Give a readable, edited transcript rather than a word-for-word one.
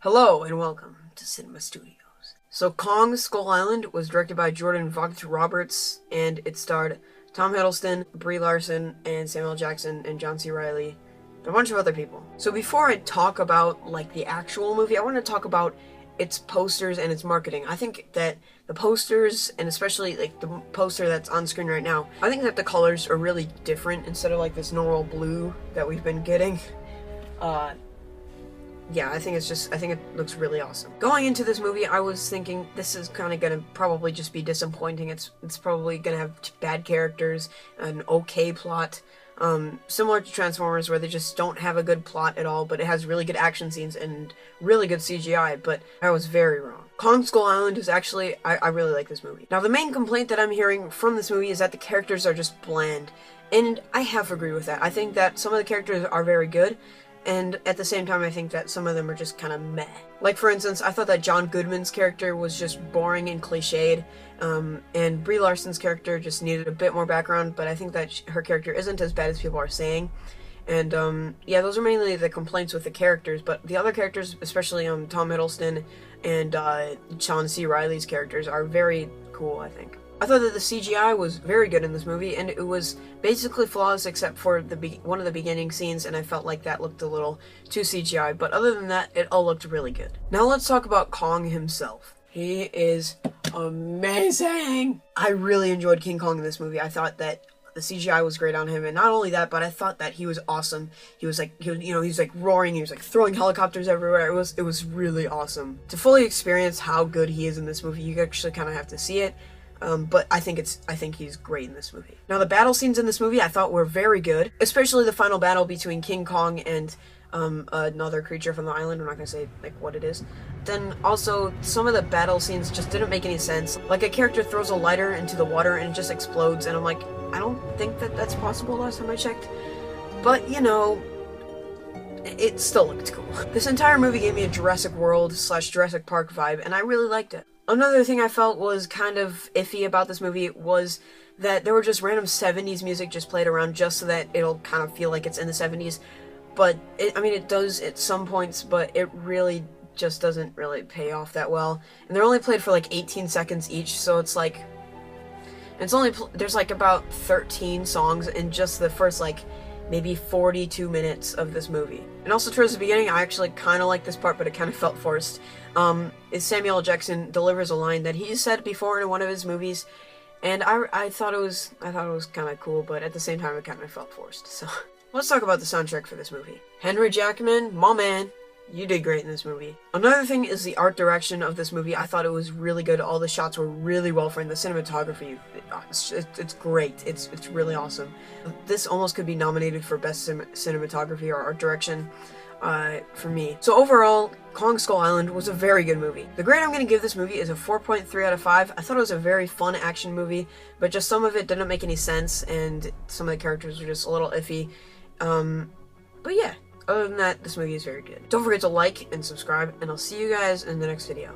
Hello and welcome to Cinema Studios. So Kong Skull Island was directed by Jordan Vogt Roberts, and it starred Tom Hiddleston, Brie Larson, and Samuel Jackson, and John C. Reilly, and a bunch of other people. So before I talk about the actual movie, I want to talk about its posters and its marketing. I think that the posters, and especially the poster that's on screen right now, I think that the colors are really different instead of this normal blue that we've been getting. Yeah, I think it looks really awesome. Going into this movie, I was thinking this is kind of gonna probably just be disappointing. It's probably gonna have bad characters, an okay plot, similar to Transformers, where they just don't have a good plot at all, but it has really good action scenes and really good CGI, but I was very wrong. Kong Skull Island is actually, I really like this movie. Now, the main complaint that I'm hearing from this movie is that the characters are just bland, and I half agree with that. I think that some of the characters are very good, and at the same time, I think that some of them are just kind of meh. Like, for instance, I thought that John Goodman's character was just boring and cliched, and Brie Larson's character just needed a bit more background, but I think that her character isn't as bad as people are saying. And, yeah, those are mainly the complaints with the characters, but the other characters, especially Tom Hiddleston and John C. Reilly's characters, are very cool, I think. I thought that the CGI was very good in this movie, and it was basically flawless except for one of the beginning scenes, and I felt like that looked a little too CGI, but other than that, it all looked really good. Now let's talk about Kong himself. He is amazing! I really enjoyed King Kong in this movie. I thought that the CGI was great on him, and not only that, but I thought that he was awesome. He was roaring, he was throwing helicopters everywhere. It was really awesome. To fully experience how good he is in this movie, you actually kind of have to see it. But I think he's great in this movie. Now, the battle scenes in this movie I thought were very good, especially the final battle between King Kong and another creature from the island. I'm not gonna say what it is. Then also some of the battle scenes just didn't make any sense. Like, a character throws a lighter into the water and it just explodes, and I'm like, I don't think that that's possible last time I checked. But it still looked cool. This entire movie gave me a Jurassic World / Jurassic Park vibe, and I really liked it. Another thing I felt was kind of iffy about this movie was that there were just random 70s music just played around just so that it'll kind of feel like it's in the 70s. But, it does at some points, but it really just doesn't really pay off that well. And they're only played for 18 seconds each, so it's there's about 13 songs in just the first maybe 42 minutes of this movie. And also towards the beginning, I actually kind of liked this part, but it kind of felt forced. Samuel Jackson delivers a line that he said before in one of his movies, and I thought it was kind of cool, but at the same time, it kind of felt forced. So let's talk about the soundtrack for this movie. Henry Jackman, my man, you did great in this movie. Another thing is the art direction of this movie. I thought it was really good. All the shots were really well framed. The cinematography, it's great. It's really awesome. This almost could be nominated for best cinematography or art direction for me. So overall, Kong Skull Island was a very good movie. The grade I'm going to give this movie is a 4.3 out of 5. I thought it was a very fun action movie, but just some of it didn't make any sense, and some of the characters were just a little iffy. But yeah. Other than that, this movie is very good. Don't forget to like and subscribe, and I'll see you guys in the next video.